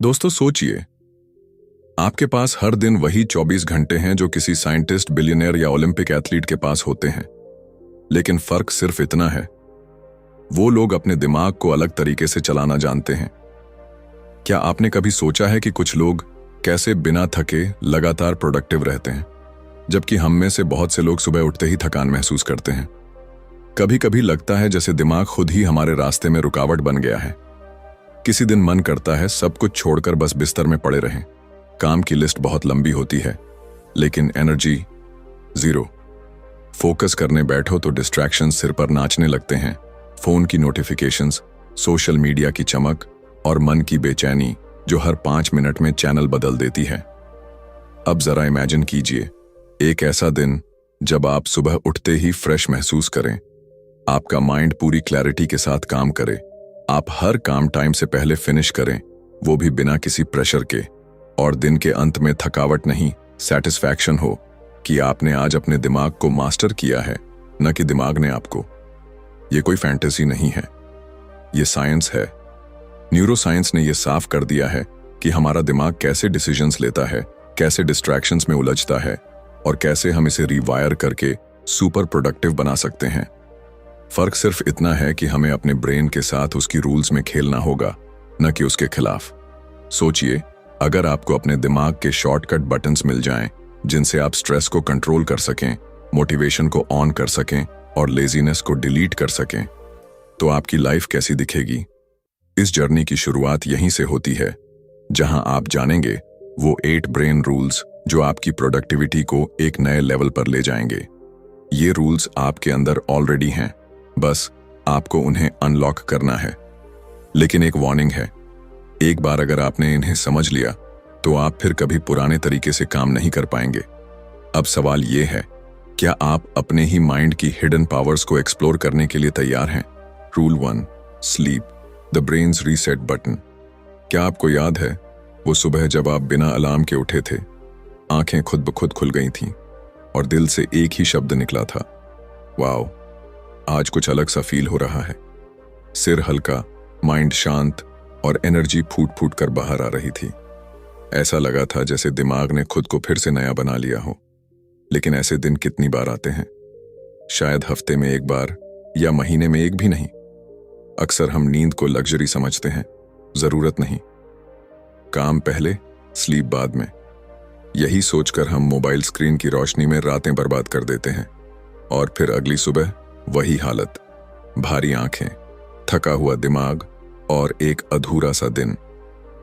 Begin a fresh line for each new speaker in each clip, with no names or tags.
दोस्तों सोचिए, आपके पास हर दिन वही 24 घंटे हैं जो किसी साइंटिस्ट, बिलियनियर या ओलंपिक एथलीट के पास होते हैं। लेकिन फर्क सिर्फ इतना है, वो लोग अपने दिमाग को अलग तरीके से चलाना जानते हैं। क्या आपने कभी सोचा है कि कुछ लोग कैसे बिना थके लगातार प्रोडक्टिव रहते हैं, जबकि हम में से बहुत से लोग सुबह उठते ही थकान महसूस करते हैं। कभी कभी लगता है जैसे दिमाग खुद ही हमारे रास्ते में रुकावट बन गया है। किसी दिन मन करता है सब कुछ छोड़कर बस बिस्तर में पड़े रहें। काम की लिस्ट बहुत लंबी होती है, लेकिन एनर्जी जीरो। फोकस करने बैठो तो डिस्ट्रैक्शंस सिर पर नाचने लगते हैं। फोन की नोटिफिकेशंस, सोशल मीडिया की चमक और मन की बेचैनी जो हर 5 मिनट में चैनल बदल देती है। अब जरा इमेजिन कीजिए, एक ऐसा दिन जब आप सुबह उठते ही फ्रेश महसूस करें, आपका माइंड पूरी क्लैरिटी के साथ काम करे, आप हर काम टाइम से पहले फिनिश करें, वो भी बिना किसी प्रेशर के, और दिन के अंत में थकावट नहीं, सेटिस्फैक्शन हो कि आपने आज अपने दिमाग को मास्टर किया है, न कि दिमाग ने आपको। ये कोई फैंटेसी नहीं है, ये साइंस है। न्यूरोसाइंस ने यह साफ कर दिया है कि हमारा दिमाग कैसे डिसीजंस लेता है, कैसे डिस्ट्रैक्शंस में उलझता है और कैसे हम इसे रिवायर करके सुपर प्रोडक्टिव बना सकते हैं। फर्क सिर्फ इतना है कि हमें अपने ब्रेन के साथ उसकी रूल्स में खेलना होगा, न कि उसके खिलाफ। सोचिए, अगर आपको अपने दिमाग के शॉर्टकट बटन्स मिल जाएं, जिनसे आप स्ट्रेस को कंट्रोल कर सकें, मोटिवेशन को ऑन कर सकें और लेजीनेस को डिलीट कर सकें, तो आपकी लाइफ कैसी दिखेगी। इस जर्नी की शुरुआत यहीं से होती है, जहां आप जानेंगे वो 8 ब्रेन रूल्स जो आपकी प्रोडक्टिविटी को एक नए लेवल पर ले जाएंगे। ये रूल्स आपके अंदर ऑलरेडी हैं, बस आपको उन्हें अनलॉक करना है। लेकिन एक वार्निंग है, एक बार अगर आपने इन्हें समझ लिया तो आप फिर कभी पुराने तरीके से काम नहीं कर पाएंगे। अब सवाल ये है, क्या आप अपने ही माइंड की हिडन पावर्स को एक्सप्लोर करने के लिए तैयार हैं? Rule 1, sleep, the brains reset button. क्या आपको याद है वो सुबह जब आप बिना अलार्म के उठे थे, आंखें खुद ब खुद खुल गई थीं और दिल से एक ही शब्द निकला था, वाओ, आज कुछ अलग सा फील हो रहा है। सिर हल्का, माइंड शांत और एनर्जी फूट फूट कर बाहर आ रही थी। ऐसा लगा था जैसे दिमाग ने खुद को फिर से नया बना लिया हो। लेकिन ऐसे दिन कितनी बार आते हैं? शायद हफ्ते में एक बार या महीने में एक भी नहीं। अक्सर हम नींद को लग्जरी समझते हैं, जरूरत नहीं। काम पहले, स्लीप बाद में। यही सोचकर हम मोबाइल स्क्रीन की रोशनी में रातें बर्बाद कर देते हैं और फिर अगली सुबह वही हालत, भारी आंखें, थका हुआ दिमाग और एक अधूरा सा दिन।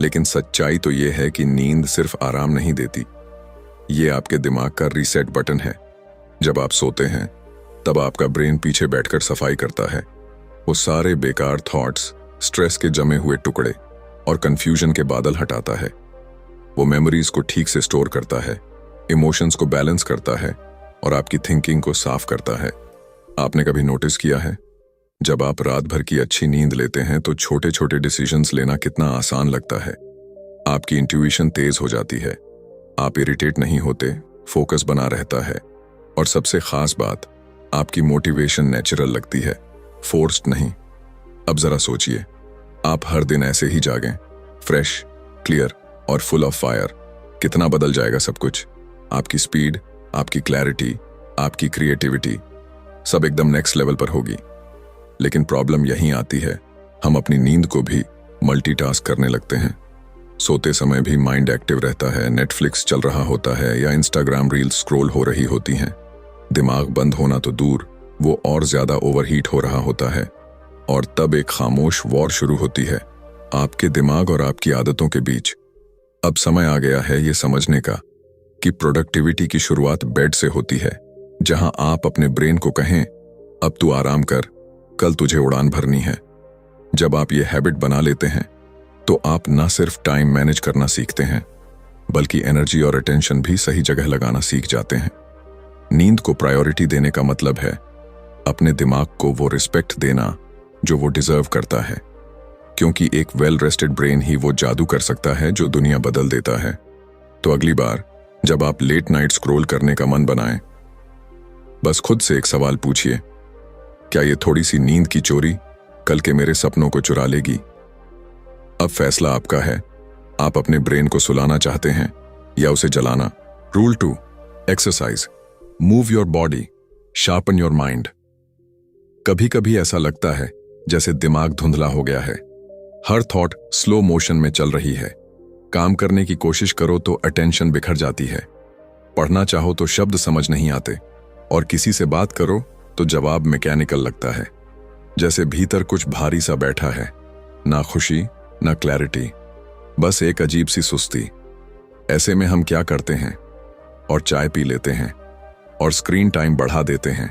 लेकिन सच्चाई तो यह है कि नींद सिर्फ आराम नहीं देती, ये आपके दिमाग का रीसेट बटन है। जब आप सोते हैं तब आपका ब्रेन पीछे बैठकर सफाई करता है। वो सारे बेकार थॉट्स, स्ट्रेस के जमे हुए टुकड़े और कंफ्यूजन के बादल हटाता है। वो मेमोरीज को ठीक से स्टोर करता है, इमोशंस को बैलेंस करता है और आपकी थिंकिंग को साफ करता है। आपने कभी नोटिस किया है, जब आप रात भर की अच्छी नींद लेते हैं तो छोटे छोटे डिसीजंस लेना कितना आसान लगता है। आपकी इंट्यूशन तेज हो जाती है, आप इरिटेट नहीं होते, फोकस बना रहता है और सबसे खास बात, आपकी मोटिवेशन नेचुरल लगती है, फोर्स्ड नहीं। अब जरा सोचिए, आप हर दिन ऐसे ही जागें, फ्रेश, क्लियर और फुल ऑफ फायर, कितना बदल जाएगा सब कुछ। आपकी स्पीड, आपकी क्लैरिटी, आपकी क्रिएटिविटी सब एकदम नेक्स्ट लेवल पर होगी। लेकिन प्रॉब्लम यहीं आती है, हम अपनी नींद को भी मल्टीटास्क करने लगते हैं। सोते समय भी माइंड एक्टिव रहता है, नेटफ्लिक्स चल रहा होता है या इंस्टाग्राम रील्स स्क्रॉल हो रही होती हैं। दिमाग बंद होना तो दूर, वो और ज्यादा ओवरहीट हो रहा होता है और तब एक खामोश वॉर शुरू होती है आपके दिमाग और आपकी आदतों के बीच। अब समय आ गया है ये समझने का कि प्रोडक्टिविटी की शुरुआत बेड से होती है, जहां आप अपने ब्रेन को कहें, अब तू आराम कर, कल तुझे उड़ान भरनी है। जब आप ये हैबिट बना लेते हैं तो आप न सिर्फ टाइम मैनेज करना सीखते हैं, बल्कि एनर्जी और अटेंशन भी सही जगह लगाना सीख जाते हैं। नींद को प्रायोरिटी देने का मतलब है अपने दिमाग को वो रिस्पेक्ट देना जो वो डिजर्व करता है, क्योंकि एक वेल रेस्टेड ब्रेन ही वो जादू कर सकता है जो दुनिया बदल देता है। तो अगली बार जब आप लेट नाइट स्क्रॉल करने का मन बनाएं, बस खुद से एक सवाल पूछिए, क्या ये थोड़ी सी नींद की चोरी कल के मेरे सपनों को चुरा लेगी? अब फैसला आपका है, आप अपने ब्रेन को सुलाना चाहते हैं या उसे जलाना? Rule 2, exercise. Move your body, sharpen your mind. कभी कभी ऐसा लगता है जैसे दिमाग धुंधला हो गया है। हर थॉट स्लो मोशन में चल रही है। काम करने की कोशिश करो तो अटेंशन बिखर जाती है। पढ़ना चाहो तो शब्द समझ नहीं आते, और किसी से बात करो तो जवाब मैकेनिकल लगता है, जैसे भीतर कुछ भारी सा बैठा है। ना खुशी, ना क्लैरिटी, बस एक अजीब सी सुस्ती। ऐसे में हम क्या करते हैं? और चाय पी लेते हैं, और स्क्रीन टाइम बढ़ा देते हैं,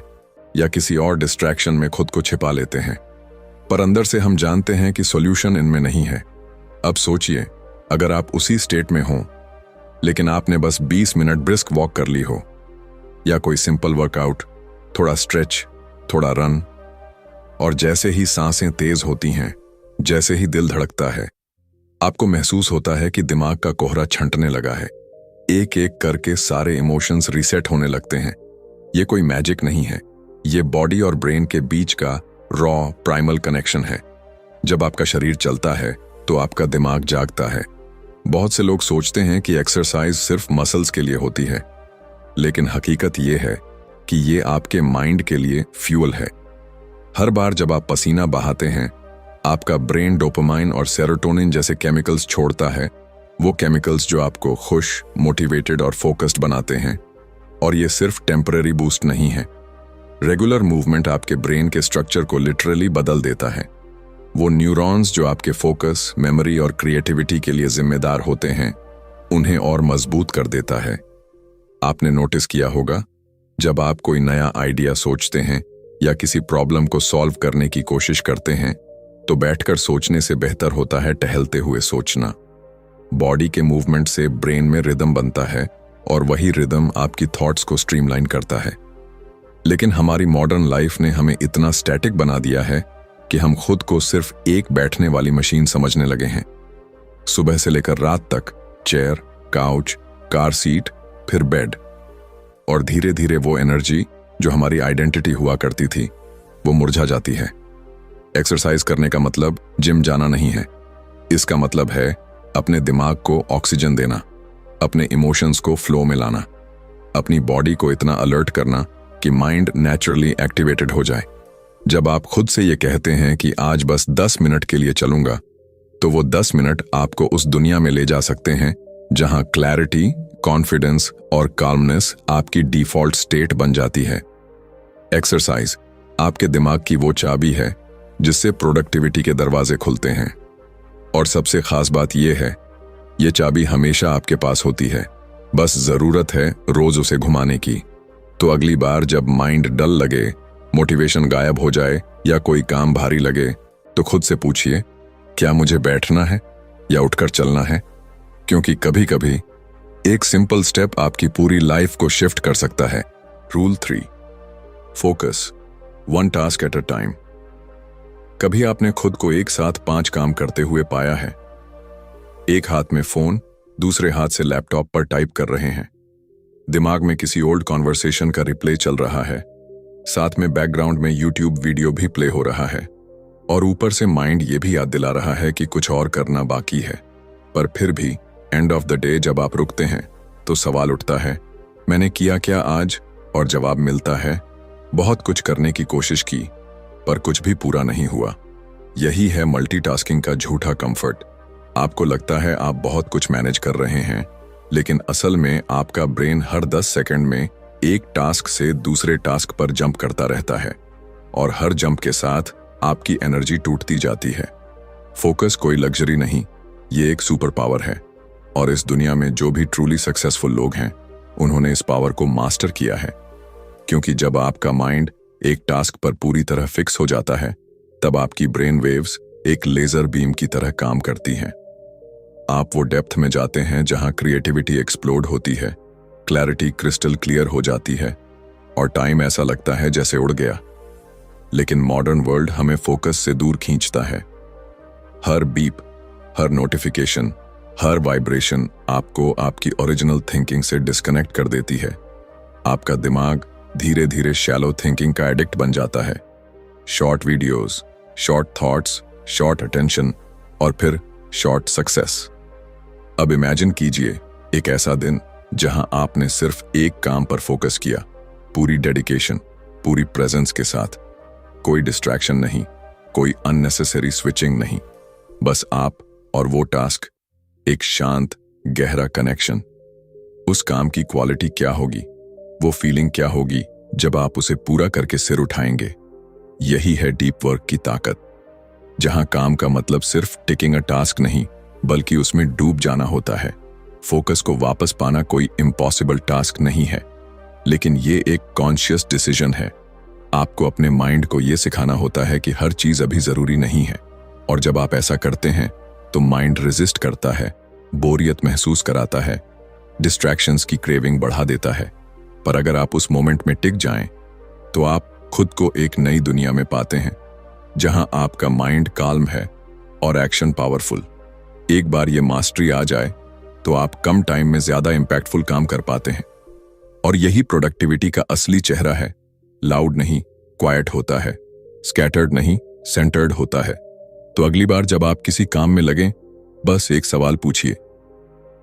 या किसी और डिस्ट्रैक्शन में खुद को छिपा लेते हैं। पर अंदर से हम जानते हैं कि सॉल्यूशन इनमें नहीं है। अब सोचिए, अगर आप उसी स्टेट में हों, लेकिन आपने बस 20 मिनट ब्रिस्क वॉक कर ली हो, या कोई सिंपल वर्कआउट, थोड़ा स्ट्रेच, थोड़ा रन, और जैसे ही सांसें तेज होती हैं, जैसे ही दिल धड़कता है, आपको महसूस होता है कि दिमाग का कोहरा छंटने लगा है। एक एक करके सारे इमोशंस रीसेट होने लगते हैं। ये कोई मैजिक नहीं है, ये बॉडी और ब्रेन के बीच का रॉ प्राइमल कनेक्शन है। जब आपका शरीर चलता है तो आपका दिमाग जागता है। बहुत से लोग सोचते हैं कि एक्सरसाइज सिर्फ मसल्स के लिए होती है, लेकिन हकीकत ये है कि ये आपके माइंड के लिए फ्यूल है। हर बार जब आप पसीना बहाते हैं, आपका ब्रेन डोपामाइन और सेरोटोनिन जैसे केमिकल्स छोड़ता है। वो केमिकल्स जो आपको खुश, मोटिवेटेड और फोकस्ड बनाते हैं। और ये सिर्फ टेम्पररी बूस्ट नहीं है। रेगुलर मूवमेंट आपके ब्रेन के स्ट्रक्चर को लिटरली बदल देता है। वो न्यूरॉन्स जो आपके फोकस, मेमोरी और क्रिएटिविटी के लिए जिम्मेदार होते हैं, उन्हें और मजबूत कर देता है। आपने नोटिस किया होगा, जब आप कोई नया आइडिया सोचते हैं या किसी प्रॉब्लम को सॉल्व करने की कोशिश करते हैं, तो बैठकर सोचने से बेहतर होता है टहलते हुए सोचना। बॉडी के मूवमेंट से ब्रेन में रिदम बनता है, और वही रिदम आपकी थॉट्स को स्ट्रीमलाइन करता है। लेकिन हमारी मॉडर्न लाइफ ने हमें इतना स्टैटिक बना दिया है कि हम खुद को सिर्फ एक बैठने वाली मशीन समझने लगे हैं। सुबह से लेकर रात तक चेयर, काउच, कार सीट, फिर बेड, और धीरे धीरे वो एनर्जी जो हमारी आइडेंटिटी हुआ करती थी, वो मुरझा जाती है। एक्सरसाइज करने का मतलब जिम जाना नहीं है। इसका मतलब है अपने दिमाग को ऑक्सीजन देना, अपने इमोशंस को फ्लो में लाना, अपनी बॉडी को इतना अलर्ट करना कि माइंड नेचुरली एक्टिवेटेड हो जाए। जब आप खुद से ये कहते हैं कि आज बस 10 मिनट के लिए चलूंगा, तो वो 10 मिनट आपको उस दुनिया में ले जा सकते हैं जहां क्लैरिटी, कॉन्फिडेंस और काल्मनेस आपकी डिफॉल्ट स्टेट बन जाती है। एक्सरसाइज आपके दिमाग की वो चाबी है जिससे प्रोडक्टिविटी के दरवाजे खुलते हैं। और सबसे खास बात यह है, ये चाबी हमेशा आपके पास होती है, बस जरूरत है रोज उसे घुमाने की। तो अगली बार जब माइंड डल लगे, मोटिवेशन गायब हो जाए या कोई काम भारी लगे, तो खुद से पूछिए, क्या मुझे बैठना है या उठकर चलना है? क्योंकि कभी कभी एक सिंपल स्टेप आपकी पूरी लाइफ को शिफ्ट कर सकता है। Rule 3, focus, 1 task at a time. कभी आपने खुद को एक साथ 5 काम करते हुए पाया है? एक हाथ में फोन, दूसरे हाथ से लैपटॉप पर टाइप कर रहे हैं, दिमाग में किसी ओल्ड कॉन्वर्सेशन का रिप्ले चल रहा है, साथ में बैकग्राउंड में यूट्यूब वीडियो भी प्ले हो रहा है, और ऊपर से माइंड ये भी याद दिला रहा है कि कुछ और करना बाकी है। पर फिर भी एंड ऑफ द डे जब आप रुकते हैं तो सवाल उठता है, मैंने किया क्या आज? और जवाब मिलता है, बहुत कुछ करने की कोशिश की पर कुछ भी पूरा नहीं हुआ। यही है मल्टीटास्किंग का झूठा कंफर्ट। आपको लगता है आप बहुत कुछ मैनेज कर रहे हैं, लेकिन असल में आपका ब्रेन हर 10 सेकंड में एक टास्क से दूसरे टास्क पर जंप करता रहता है, और हर जंप के साथ आपकी एनर्जी टूटती जाती है। फोकस कोई लग्जरी नहीं, ये एक सुपर पावर है, और इस दुनिया में जो भी ट्रूली सक्सेसफुल लोग हैं, उन्होंने इस पावर को मास्टर किया है। क्योंकि जब आपका माइंड एक टास्क पर पूरी तरह फिक्स हो जाता है, तब आपकी ब्रेन वेव्स एक लेजर बीम की तरह काम करती हैं। आप वो डेप्थ में जाते हैं जहां क्रिएटिविटी एक्सप्लोड होती है, क्लैरिटी क्रिस्टल क्लियर हो जाती है, और टाइम ऐसा लगता है जैसे उड़ गया। लेकिन मॉडर्न वर्ल्ड हमें फोकस से दूर खींचता है। हर बीप, हर नोटिफिकेशन, हर वाइब्रेशन आपको आपकी ओरिजिनल थिंकिंग से डिस्कनेक्ट कर देती है। आपका दिमाग धीरे धीरे शैलो थिंकिंग का एडिक्ट बन जाता है। Short videos, short thoughts, short attention, और फिर शॉर्ट सक्सेस। अब इमेजिन कीजिए एक ऐसा दिन जहां आपने सिर्फ एक काम पर फोकस किया, पूरी डेडिकेशन, पूरी प्रेजेंस के साथ। कोई डिस्ट्रैक्शन नहीं, कोई अननेसेसरी स्विचिंग नहीं, बस आप और वो टास्क, एक शांत गहरा कनेक्शन। उस काम की क्वालिटी क्या होगी, वो फीलिंग क्या होगी जब आप उसे पूरा करके सिर उठाएंगे। यही है डीप वर्क की ताकत, जहां काम का मतलब सिर्फ टिकिंग अ टास्क नहीं, बल्कि उसमें डूब जाना होता है। फोकस को वापस पाना कोई इम्पॉसिबल टास्क नहीं है, लेकिन ये एक कॉन्शियस डिसीजन है। आपको अपने माइंड को ये सिखाना होता है कि हर चीज अभी जरूरी नहीं है, और जब आप ऐसा करते हैं तो माइंड रेजिस्ट करता है, बोरियत महसूस कराता है, डिस्ट्रैक्शंस की क्रेविंग बढ़ा देता है। पर अगर आप उस मोमेंट में टिक जाएं, तो आप खुद को एक नई दुनिया में पाते हैं, जहां आपका माइंड काल्म है और एक्शन पावरफुल। एक बार ये मास्टरी आ जाए तो आप कम टाइम में ज्यादा इंपैक्टफुल काम कर पाते हैं। और यही प्रोडक्टिविटी का असली चेहरा है। लाउड नहीं, क्वाइट होता है, स्कैटर्ड नहीं, सेंटर्ड होता है। तो अगली बार जब आप किसी काम में लगें, बस एक सवाल पूछिए,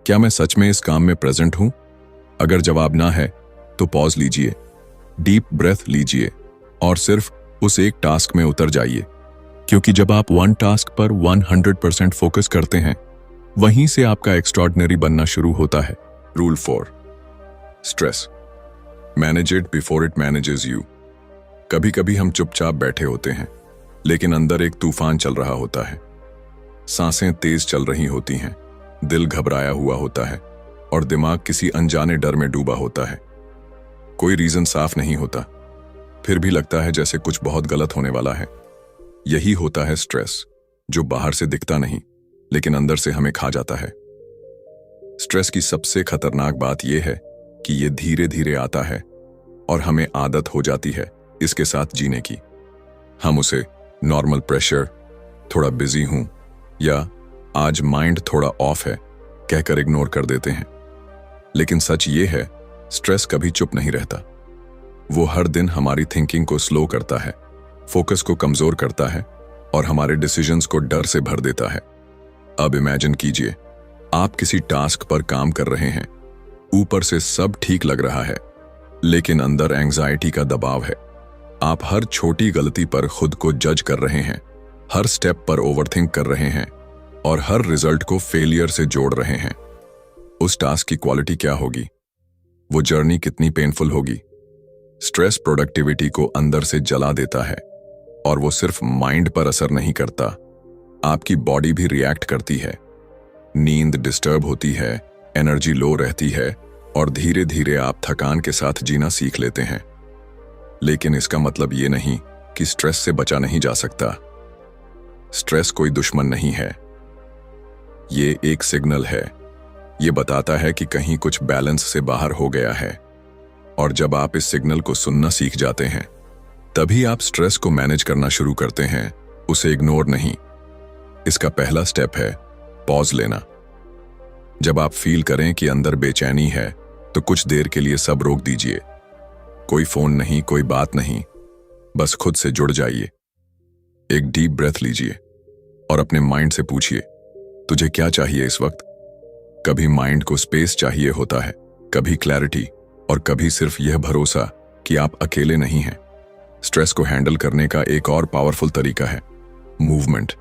क्या मैं सच में इस काम में प्रेजेंट हूं? अगर जवाब ना है तो पॉज लीजिए, डीप ब्रेथ लीजिए और सिर्फ उस एक टास्क में उतर जाइए। क्योंकि जब आप वन टास्क पर 100% फोकस करते हैं, वहीं से आपका एक्स्ट्रॉर्डिनरी बनना शुरू होता है। Rule 4, stress manage it before it manages you. कभी कभी हम चुपचाप बैठे होते हैं, लेकिन अंदर एक तूफान चल रहा होता है। सांसें तेज चल रही होती हैं, दिल घबराया हुआ होता है और दिमाग किसी अनजाने डर में डूबा होता है। कोई रीजन साफ नहीं होता, फिर भी लगता है जैसे कुछ बहुत गलत होने वाला है। यही होता है स्ट्रेस, जो बाहर से दिखता नहीं, लेकिन अंदर से हमें खा जाता है। स्ट्रेस की सबसे खतरनाक बात यह है कि यह धीरे धीरे आता है और हमें आदत हो जाती है इसके साथ जीने की। हम उसे नॉर्मल प्रेशर, थोड़ा बिजी हूं या आज माइंड थोड़ा ऑफ है कहकर इग्नोर कर देते हैं। लेकिन सच ये है, स्ट्रेस कभी चुप नहीं रहता। वो हर दिन हमारी थिंकिंग को स्लो करता है, फोकस को कमजोर करता है और हमारे डिसीजंस को डर से भर देता है। अब इमेजिन कीजिए, आप किसी टास्क पर काम कर रहे हैं, ऊपर से सब ठीक लग रहा है, लेकिन अंदर एंग्जाइटी का दबाव है। आप हर छोटी गलती पर खुद को जज कर रहे हैं, हर स्टेप पर ओवरथिंक कर रहे हैं और हर रिजल्ट को फेलियर से जोड़ रहे हैं। उस टास्क की क्वालिटी क्या होगी? वो जर्नी कितनी पेनफुल होगी? स्ट्रेस प्रोडक्टिविटी को अंदर से जला देता है, और वो सिर्फ माइंड पर असर नहीं करता, आपकी बॉडी भी रिएक्ट करती है। नींद डिस्टर्ब होती है, एनर्जी लो रहती है और धीरे धीरे आप थकान के साथ जीना सीख लेते हैं। लेकिन इसका मतलब ये नहीं कि स्ट्रेस से बचा नहीं जा सकता। स्ट्रेस कोई दुश्मन नहीं है, ये एक सिग्नल है। ये बताता है कि कहीं कुछ बैलेंस से बाहर हो गया है, और जब आप इस सिग्नल को सुनना सीख जाते हैं, तभी आप स्ट्रेस को मैनेज करना शुरू करते हैं, उसे इग्नोर नहीं। इसका पहला स्टेप है पॉज लेना। जब आप फील करें कि अंदर बेचैनी है, तो कुछ देर के लिए सब रोक दीजिए। कोई फोन नहीं, कोई बात नहीं, बस खुद से जुड़ जाइए। एक डीप ब्रेथ लीजिए और अपने माइंड से पूछिए, तुझे क्या चाहिए इस वक्त? कभी माइंड को स्पेस चाहिए होता है, कभी क्लैरिटी, और कभी सिर्फ यह भरोसा कि आप अकेले नहीं हैं। स्ट्रेस को हैंडल करने का एक और पावरफुल तरीका है मूवमेंट।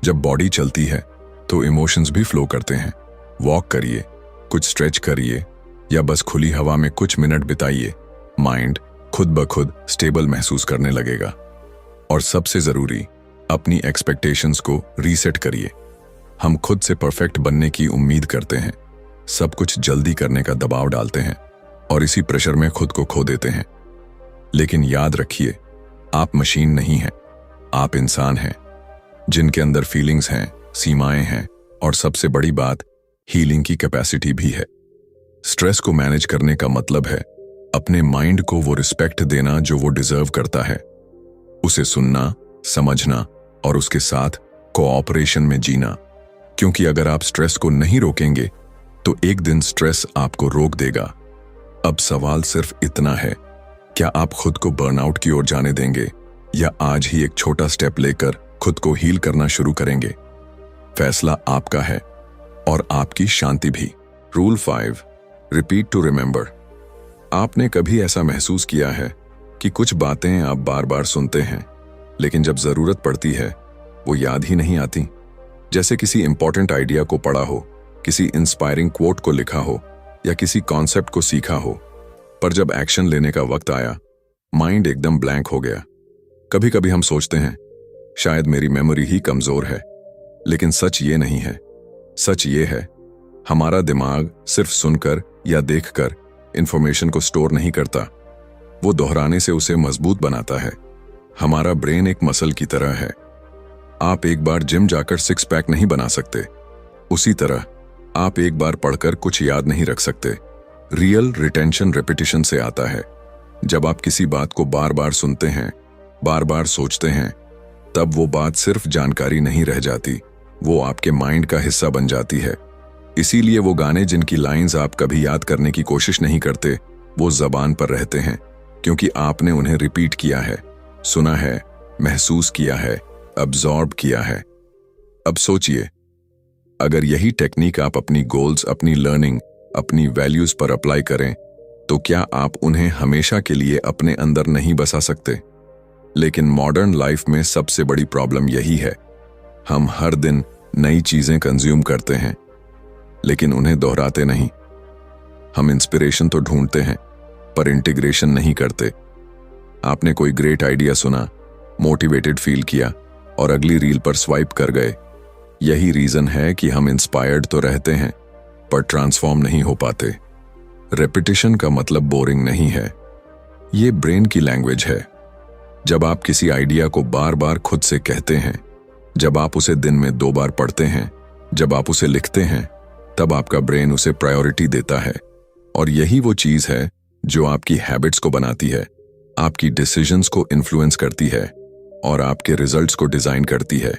जब बॉडी चलती है तो इमोशंस भी फ्लो करते हैं। वॉक करिए, कुछ स्ट्रेच करिए या बस खुली हवा में कुछ मिनट बिताइए। माइंड खुद ब खुद स्टेबल महसूस करने लगेगा। और सबसे जरूरी, अपनी एक्सपेक्टेशंस को रीसेट करिए। हम खुद से परफेक्ट बनने की उम्मीद करते हैं, सब कुछ जल्दी करने का दबाव डालते हैं और इसी प्रेशर में खुद को खो देते हैं। लेकिन याद रखिए, आप मशीन नहीं हैं, आप इंसान हैं, जिनके अंदर फीलिंग्स हैं, सीमाएं हैं और सबसे बड़ी बात, हीलिंग की कैपेसिटी भी है। स्ट्रेस को मैनेज करने का मतलब है अपने माइंड को वो रिस्पेक्ट देना जो वो डिजर्व करता है, उसे सुनना, समझना और उसके साथ कोऑपरेशन में जीना। क्योंकि अगर आप स्ट्रेस को नहीं रोकेंगे तो एक दिन स्ट्रेस आपको रोक देगा। अब सवाल सिर्फ इतना है, क्या आप खुद को बर्नआउट की ओर जाने देंगे या आज ही एक छोटा स्टेप लेकर खुद को हील करना शुरू करेंगे? फैसला आपका है और आपकी शांति भी। Rule 5, repeat to remember. आपने कभी ऐसा महसूस किया है कि कुछ बातें आप बार बार सुनते हैं, लेकिन जब जरूरत पड़ती है वो याद ही नहीं आती? जैसे किसी इंपॉर्टेंट आइडिया को पढ़ा हो, किसी इंस्पायरिंग कोट को लिखा हो या किसी कॉन्सेप्ट को सीखा हो, पर जब एक्शन लेने का वक्त आया माइंड एकदम ब्लैंक हो गया। कभी कभी हम सोचते हैं शायद मेरी मेमोरी ही कमजोर है, लेकिन सच ये नहीं है। सच ये है, हमारा दिमाग सिर्फ सुनकर या देखकर इंफॉर्मेशन को स्टोर नहीं करता, वो दोहराने से उसे मजबूत बनाता है। हमारा ब्रेन एक मसल की तरह है। आप एक बार जिम जाकर 6 पैक नहीं बना सकते, उसी तरह आप एक बार पढ़कर कुछ याद नहीं रख सकते। रियल रिटेंशन रेपिटेशन से आता है। जब आप किसी बात को बार बार सुनते हैं, बार बार सोचते हैं, तब वो बात सिर्फ जानकारी नहीं रह जाती, वो आपके माइंड का हिस्सा बन जाती है। इसीलिए वो गाने जिनकी लाइंस आप कभी याद करने की कोशिश नहीं करते, वो जबान पर रहते हैं, क्योंकि आपने उन्हें रिपीट किया है, सुना है, महसूस किया है, अब्सॉर्ब किया है। अब सोचिए, अगर यही टेक्निक आप अपनी गोल्स, अपनी लर्निंग, अपनी वैल्यूज पर अप्लाई करें, तो क्या आप उन्हें हमेशा के लिए अपने अंदर नहीं बसा सकते? लेकिन मॉडर्न लाइफ में सबसे बड़ी प्रॉब्लम यही है, हम हर दिन नई चीजें कंज्यूम करते हैं, लेकिन उन्हें दोहराते नहीं। हम इंस्पिरेशन तो ढूंढते हैं, पर इंटीग्रेशन नहीं करते। आपने कोई ग्रेट आइडिया सुना, मोटिवेटेड फील किया और अगली रील पर स्वाइप कर गए। यही रीजन है कि हम इंस्पायर्ड तो रहते हैं, पर ट्रांसफॉर्म नहीं हो पाते। रेपिटेशन का मतलब बोरिंग नहीं है, ये ब्रेन की लैंग्वेज है। जब आप किसी आइडिया को बार बार खुद से कहते हैं, जब आप उसे दिन में 2 बार पढ़ते हैं, जब आप उसे लिखते हैं, तब आपका ब्रेन उसे प्रायोरिटी देता है। और यही वो चीज है जो आपकी हैबिट्स को बनाती है, आपकी डिसीजंस को इन्फ्लुएंस करती है और आपके रिजल्ट्स को डिजाइन करती है।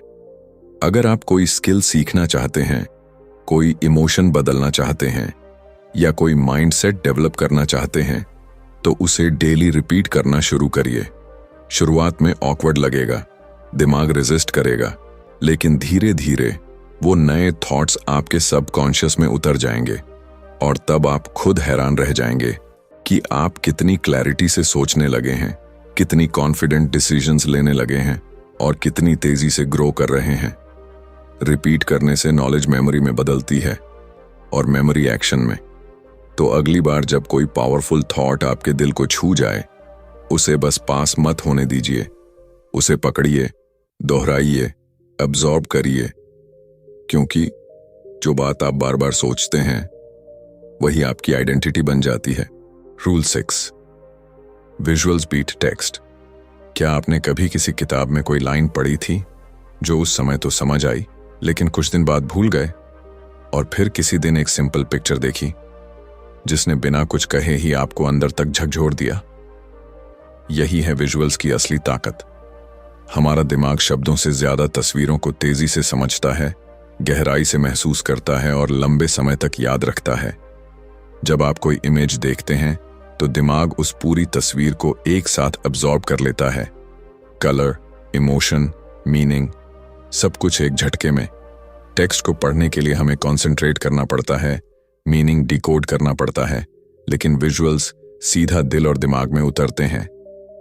अगर आप कोई स्किल सीखना चाहते हैं, कोई इमोशन बदलना चाहते हैं या कोई माइंडसेट डेवलप करना चाहते हैं, तो उसे डेली रिपीट करना शुरू करिए। शुरुआत में ऑकवर्ड लगेगा, दिमाग रेजिस्ट करेगा, लेकिन धीरे धीरे वो नए थॉट्स आपके सबकॉन्शियस में उतर जाएंगे और तब आप खुद हैरान रह जाएंगे कि आप कितनी क्लैरिटी से सोचने लगे हैं, कितनी कॉन्फिडेंट डिसीजंस लेने लगे हैं और कितनी तेजी से ग्रो कर रहे हैं। रिपीट करने से नॉलेज मेमोरी में बदलती है और मेमोरी एक्शन में। तो अगली बार जब कोई पावरफुल थॉट आपके दिल को छू जाए, उसे बस पास मत होने दीजिए, उसे पकड़िए, दोहराइए, अब्सॉर्ब करिए, क्योंकि जो बात आप बार बार सोचते हैं वही आपकी आइडेंटिटी बन जाती है। Rule 6, visuals beat text. क्या आपने कभी किसी किताब में कोई लाइन पढ़ी थी जो उस समय तो समझ आई, लेकिन कुछ दिन बाद भूल गए, और फिर किसी दिन एक सिंपल पिक्चर देखी जिसने बिना कुछ कहे ही आपको अंदर तक झकझोर दिया? यही है विजुअल्स की असली ताकत। हमारा दिमाग शब्दों से ज्यादा तस्वीरों को तेजी से समझता है, गहराई से महसूस करता है और लंबे समय तक याद रखता है। जब आप कोई इमेज देखते हैं तो दिमाग उस पूरी तस्वीर को एक साथ अब्सॉर्ब कर लेता है। कलर, इमोशन, मीनिंग, सब कुछ एक झटके में। टेक्स्ट को पढ़ने के लिए हमें कंसंट्रेट करना पड़ता है, मीनिंग डिकोड करना पड़ता है, लेकिन विजुअल्स सीधा दिल और दिमाग में उतरते हैं।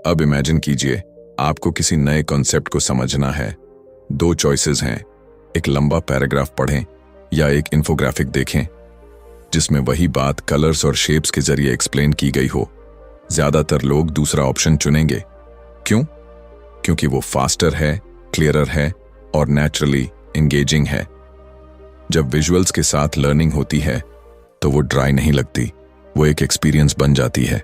अब इमेजिन कीजिए, आपको किसी नए कॉन्सेप्ट को समझना है। 2 चॉइसेस हैं, एक लंबा पैराग्राफ पढ़ें या एक इन्फोग्राफिक देखें जिसमें वही बात कलर्स और शेप्स के जरिए एक्सप्लेन की गई हो। ज्यादातर लोग दूसरा ऑप्शन चुनेंगे। क्यों? क्योंकि वो फास्टर है, क्लियरर है और नेचुरली एंगेजिंग है। जब विजुअल्स के साथ लर्निंग होती है तो वो ड्राई नहीं लगती, वो एक एक्सपीरियंस बन जाती है।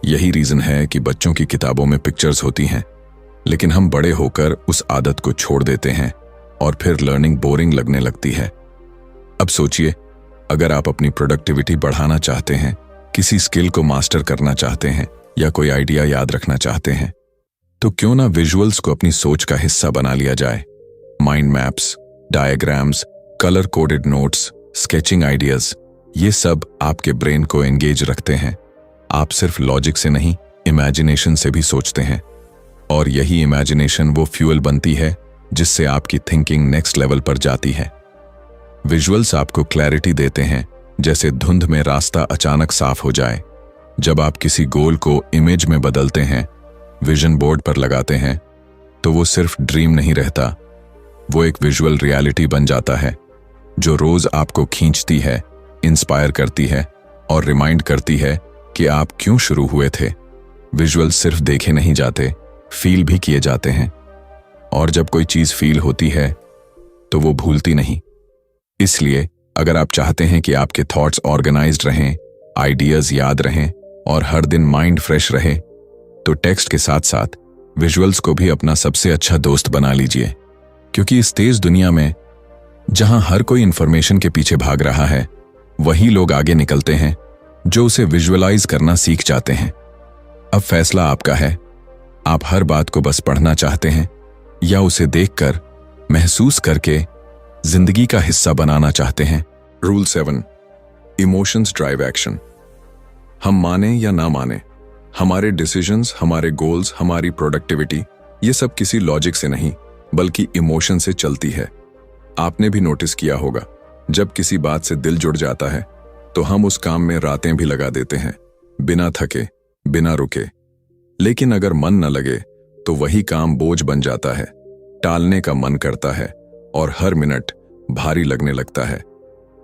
यही रीजन है कि बच्चों की किताबों में पिक्चर्स होती हैं, लेकिन हम बड़े होकर उस आदत को छोड़ देते हैं और फिर लर्निंग बोरिंग लगने लगती है। अब सोचिए, अगर आप अपनी प्रोडक्टिविटी बढ़ाना चाहते हैं, किसी स्किल को मास्टर करना चाहते हैं या कोई आइडिया याद रखना चाहते हैं, तो क्यों ना विजुअल्स को अपनी सोच का हिस्सा बना लिया जाए। Mind maps, diagrams, colour coded notes, sketching ideas, ये सब आपके ब्रेन को एंगेज रखते हैं। आप सिर्फ लॉजिक से नहीं, इमेजिनेशन से भी सोचते हैं, और यही इमेजिनेशन वो फ्यूल बनती है जिससे आपकी थिंकिंग नेक्स्ट लेवल पर जाती है। विजुअल्स आपको क्लैरिटी देते हैं, जैसे धुंध में रास्ता अचानक साफ हो जाए। जब आप किसी गोल को इमेज में बदलते हैं, विजन बोर्ड पर लगाते हैं, तो वो सिर्फ ड्रीम नहीं रहता, वो एक विजुअल रियलिटी बन जाता है जो रोज आपको खींचती है, इंस्पायर करती है और रिमाइंड करती है कि आप क्यों शुरू हुए थे। विजुअल सिर्फ देखे नहीं जाते, फील भी किए जाते हैं, और जब कोई चीज फील होती है तो वो भूलती नहीं। इसलिए अगर आप चाहते हैं कि आपके थॉट्स ऑर्गेनाइज्ड रहें, आइडियाज याद रहें और हर दिन माइंड फ्रेश रहे, तो टेक्स्ट के साथ साथ विजुअल्स को भी अपना सबसे अच्छा दोस्त बना लीजिए। क्योंकि इस तेज दुनिया में जहां हर कोई इंफॉर्मेशन के पीछे भाग रहा है, वही लोग आगे निकलते हैं जो उसे विजुअलाइज करना सीख जाते हैं। अब फैसला आपका है, आप हर बात को बस पढ़ना चाहते हैं या उसे देखकर, महसूस करके जिंदगी का हिस्सा बनाना चाहते हैं। Rule 7, emotions drive action. हम माने या ना माने, हमारे डिसीजंस, हमारे गोल्स, हमारी प्रोडक्टिविटी, ये सब किसी लॉजिक से नहीं बल्कि इमोशन से चलती है। आपने भी नोटिस किया होगा, जब किसी बात से दिल जुड़ जाता है तो हम उस काम में रातें भी लगा देते हैं, बिना थके, बिना रुके। लेकिन अगर मन न लगे तो वही काम बोझ बन जाता है, टालने का मन करता है और हर मिनट भारी लगने लगता है।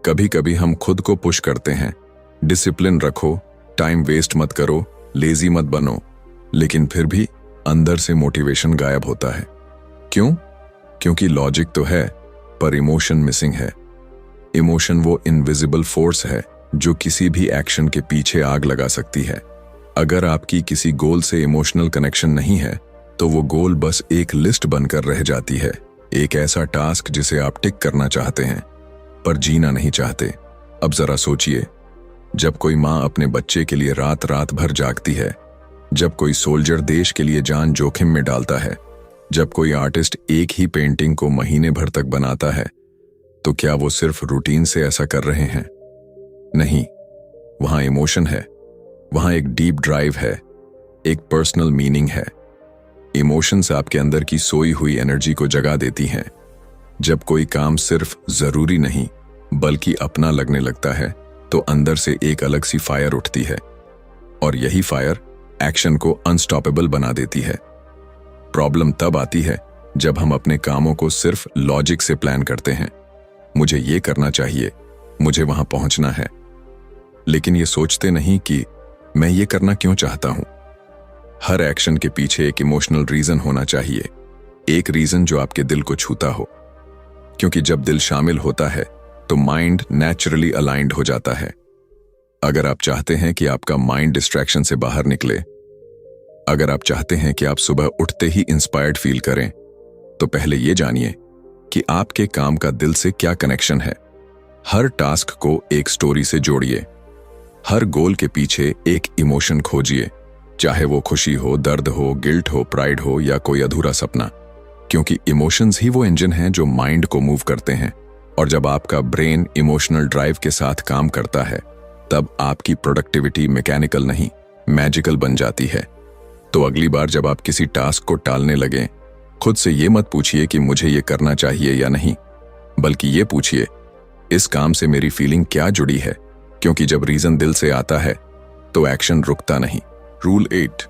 कभी कभी हम खुद को पुश करते हैं, डिसिप्लिन रखो, टाइम वेस्ट मत करो, लेजी मत बनो, लेकिन फिर भी अंदर से मोटिवेशन गायब होता है। क्यों? क्योंकि लॉजिक तो है पर इमोशन मिसिंग है। इमोशन वो इनविजिबल फोर्स है जो किसी भी एक्शन के पीछे आग लगा सकती है। अगर आपकी किसी गोल से इमोशनल कनेक्शन नहीं है तो वो गोल बस एक लिस्ट बनकर रह जाती है, एक ऐसा टास्क जिसे आप टिक करना चाहते हैं पर जीना नहीं चाहते। अब जरा सोचिए, जब कोई माँ अपने बच्चे के लिए रात रात भर जागती है, जब कोई सोल्जर देश के लिए जान जोखिम में डालता है, जब कोई आर्टिस्ट एक ही पेंटिंग को महीने भर तक बनाता है, तो क्या वो सिर्फ रूटीन से ऐसा कर रहे हैं? नहीं, वहां इमोशन है, वहां एक डीप ड्राइव है, एक पर्सनल मीनिंग है। इमोशंस आपके अंदर की सोई हुई एनर्जी को जगा देती हैं। जब कोई काम सिर्फ जरूरी नहीं बल्कि अपना लगने लगता है तो अंदर से एक अलग सी फायर उठती है, और यही फायर एक्शन को अनस्टॉपेबल बना देती है। प्रॉब्लम तब आती है जब हम अपने कामों को सिर्फ लॉजिक से प्लान करते हैं, मुझे ये करना चाहिए, मुझे वहां पहुंचना है, लेकिन ये सोचते नहीं कि मैं ये करना क्यों चाहता हूं। हर एक्शन के पीछे एक इमोशनल रीजन होना चाहिए, एक रीजन जो आपके दिल को छूता हो, क्योंकि जब दिल शामिल होता है तो माइंड नेचुरली अलाइंड हो जाता है। अगर आप चाहते हैं कि आपका माइंड डिस्ट्रैक्शन से बाहर निकले, अगर आप चाहते हैं कि आप सुबह उठते ही इंस्पायर्ड फील करें, तो पहले ये जानिए कि आपके काम का दिल से क्या कनेक्शन है। हर टास्क को एक स्टोरी से जोड़िए, हर गोल के पीछे एक इमोशन खोजिए, चाहे वो खुशी हो, दर्द हो, गिल्ट हो, प्राइड हो या कोई अधूरा सपना, क्योंकि इमोशंस ही वो इंजन हैं जो माइंड को मूव करते हैं। और जब आपका ब्रेन इमोशनल ड्राइव के साथ काम करता है, तब आपकी प्रोडक्टिविटी मैकेनिकल नहीं, मैजिकल बन जाती है। तो अगली बार जब आप किसी टास्क को टालने लगें, खुद से ये मत पूछिए कि मुझे ये करना चाहिए या नहीं, बल्कि ये पूछिए, इस काम से मेरी फीलिंग क्या जुड़ी है, क्योंकि जब रीजन दिल से आता है तो एक्शन रुकता नहीं। Rule 8,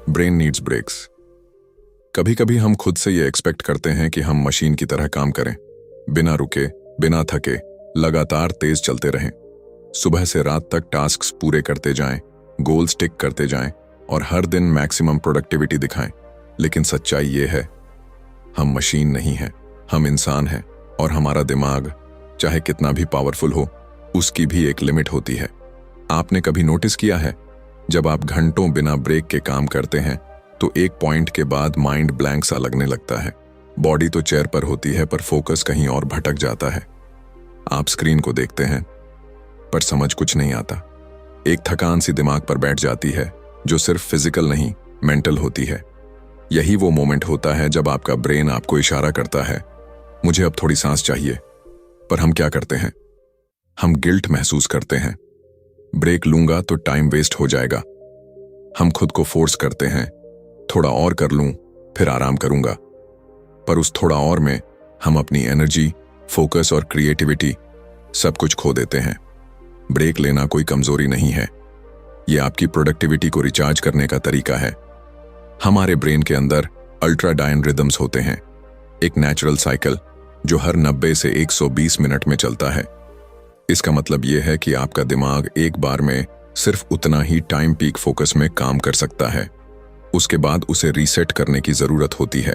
brain needs breaks. कभी कभी हम खुद से ये एक्सपेक्ट करते हैं कि हम मशीन की तरह काम करें, बिना रुके, बिना थके, लगातार तेज चलते रहें, सुबह से रात तक टास्क्स पूरे करते जाएं, गोल्स टिक करते जाएं और हर दिन मैक्सिमम प्रोडक्टिविटी दिखाएं। लेकिन सच्चाई ये है, हम मशीन नहीं हैं, हम इंसान हैं, और हमारा दिमाग चाहे कितना भी पावरफुल हो, उसकी भी एक लिमिट होती है। आपने कभी नोटिस किया है, जब आप घंटों बिना ब्रेक के काम करते हैं तो एक पॉइंट के बाद माइंड ब्लैंक सा लगने लगता है। बॉडी तो चेयर पर होती है पर फोकस कहीं और भटक जाता है। आप स्क्रीन को देखते हैं पर समझ कुछ नहीं आता। एक थकान सी दिमाग पर बैठ जाती है जो सिर्फ फिजिकल नहीं, मेंटल होती है। यही वो मोमेंट होता है जब आपका ब्रेन आपको इशारा करता है, मुझे अब थोड़ी सांस चाहिए। पर हम क्या करते हैं? हम गिल्ट महसूस करते हैं, ब्रेक लूंगा तो टाइम वेस्ट हो जाएगा। हम खुद को फोर्स करते हैं, थोड़ा और कर लूं फिर आराम करूंगा। पर उस थोड़ा और में हम अपनी एनर्जी, फोकस और क्रिएटिविटी सब कुछ खो देते हैं। ब्रेक लेना कोई कमजोरी नहीं है, ये आपकी प्रोडक्टिविटी को रिचार्ज करने का तरीका है। हमारे ब्रेन के अंदर अल्ट्राडायन रिदम्स होते हैं, एक नेचुरल साइकिल जो हर 90 से 120 मिनट में चलता है। इसका मतलब यह है कि आपका दिमाग एक बार में सिर्फ उतना ही टाइम पीक फोकस में काम कर सकता है, उसके बाद उसे रीसेट करने की जरूरत होती है।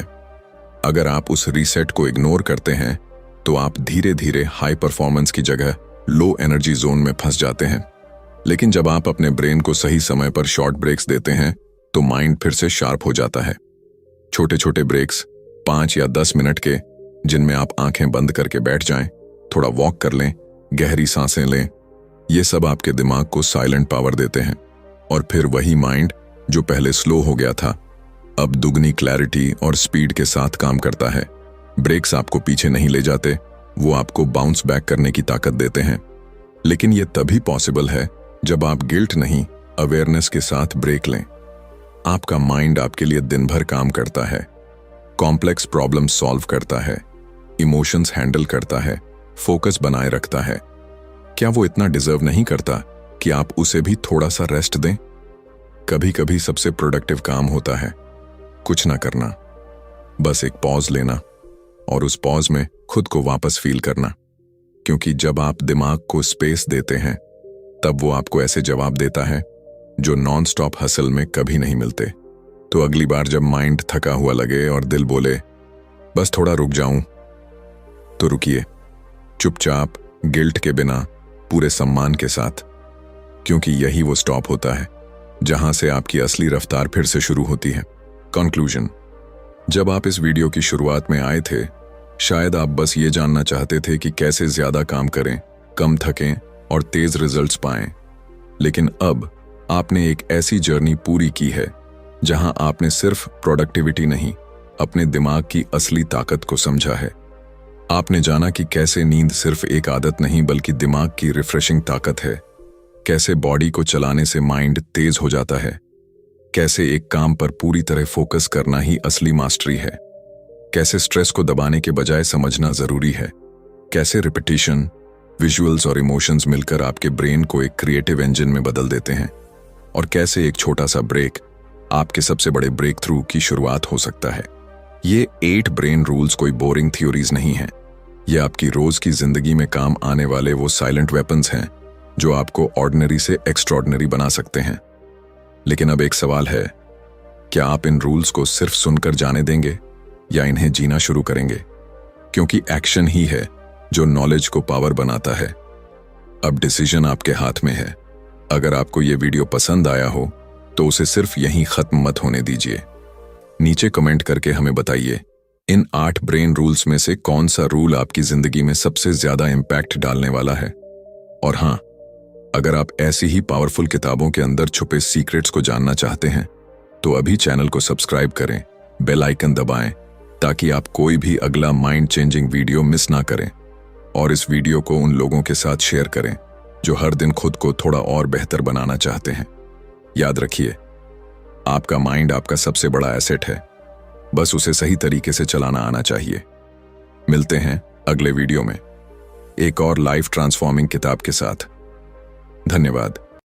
अगर आप उस रीसेट को इग्नोर करते हैं तो आप धीरे धीरे हाई परफॉर्मेंस की जगह लो एनर्जी जोन में फंस जाते हैं। लेकिन जब आप अपने ब्रेन को सही समय पर शॉर्ट ब्रेक्स देते हैं तो माइंड फिर से शार्प हो जाता है। छोटे छोटे ब्रेक्स 5 या 10 मिनट के, जिनमें आप आंखें बंद करके बैठ जाएं, थोड़ा वॉक कर लें, गहरी सांसें लें, ये सब आपके दिमाग को साइलेंट पावर देते हैं। और फिर वही माइंड जो पहले स्लो हो गया था अब दुगनी क्लैरिटी और स्पीड के साथ काम करता है। ब्रेक्स आपको पीछे नहीं ले जाते, वो आपको बाउंस बैक करने की ताकत देते हैं। लेकिन ये तभी पॉसिबल है जब आप गिल्ट नहीं, अवेयरनेस के साथ ब्रेक लें। आपका माइंड आपके लिए दिन भर काम करता है, कॉम्प्लेक्स प्रॉब्लम सॉल्व करता है, इमोशंस हैंडल करता है, फोकस बनाए रखता है। क्या वो इतना डिजर्व नहीं करता कि आप उसे भी थोड़ा सा रेस्ट दें? कभी कभी सबसे प्रोडक्टिव काम होता है कुछ ना करना, बस एक पॉज लेना और उस पॉज में खुद को वापस फील करना। क्योंकि जब आप दिमाग को स्पेस देते हैं तब वो आपको ऐसे जवाब देता है जो नॉन स्टॉप हसल में कभी नहीं मिलते। तो अगली बार जब माइंड थका हुआ लगे और दिल बोले बस थोड़ा रुक जाऊं, तो रुकिए, चुपचाप, गिल्ट के बिना, पूरे सम्मान के साथ। क्योंकि यही वो स्टॉप होता है जहां से आपकी असली रफ्तार फिर से शुरू होती है। कंक्लूजन: जब आप इस वीडियो की शुरुआत में आए थे, शायद आप बस ये जानना चाहते थे कि कैसे ज्यादा काम करें, कम थकें और तेज रिजल्ट्स पाएं। लेकिन अब आपने एक ऐसी जर्नी पूरी की है जहां आपने सिर्फ प्रोडक्टिविटी नहीं, अपने दिमाग की असली ताकत को समझा है। आपने जाना कि कैसे नींद सिर्फ एक आदत नहीं बल्कि दिमाग की रिफ्रेशिंग ताकत है, कैसे बॉडी को चलाने से माइंड तेज हो जाता है, कैसे एक काम पर पूरी तरह फोकस करना ही असली मास्टरी है, कैसे स्ट्रेस को दबाने के बजाय समझना जरूरी है, कैसे रिपीटिशन, विजुअल्स और इमोशंस मिलकर आपके ब्रेन को एक क्रिएटिव इंजन में बदल देते हैं, और कैसे एक छोटा सा ब्रेक आपके सबसे बड़े ब्रेक थ्रू की शुरुआत हो सकता है। ये 8 ब्रेन रूल्स कोई बोरिंग थ्योरीज नहीं है, ये आपकी रोज की जिंदगी में काम आने वाले वो साइलेंट वेपन्स हैं जो आपको ऑर्डिनरी से एक्स्ट्रॉर्डिनरी बना सकते हैं। लेकिन अब एक सवाल है, क्या आप इन रूल्स को सिर्फ सुनकर जाने देंगे या इन्हें जीना शुरू करेंगे? क्योंकि एक्शन ही है जो नॉलेज को पावर बनाता है। अब डिसीजन आपके हाथ में है। अगर आपको ये वीडियो पसंद आया हो तो उसे सिर्फ यहीं खत्म मत होने दीजिए। नीचे कमेंट करके हमें बताइए इन 8 ब्रेन रूल्स में से कौन सा रूल आपकी जिंदगी में सबसे ज्यादा इंपैक्ट डालने वाला है। और हाँ, अगर आप ऐसी ही पावरफुल किताबों के अंदर छुपे सीक्रेट्स को जानना चाहते हैं तो अभी चैनल को सब्सक्राइब करें, बेल आइकन दबाएं ताकि आप कोई भी अगला माइंड चेंजिंग वीडियो मिस ना करें। और इस वीडियो को उन लोगों के साथ शेयर करें जो हर दिन खुद को थोड़ा और बेहतर बनाना चाहते हैं। याद रखिए, आपका माइंड आपका सबसे बड़ा एसेट है, बस उसे सही तरीके से चलाना आना चाहिए। मिलते हैं अगले वीडियो में एक और लाइफ ट्रांसफॉर्मिंग किताब के साथ। धन्यवाद।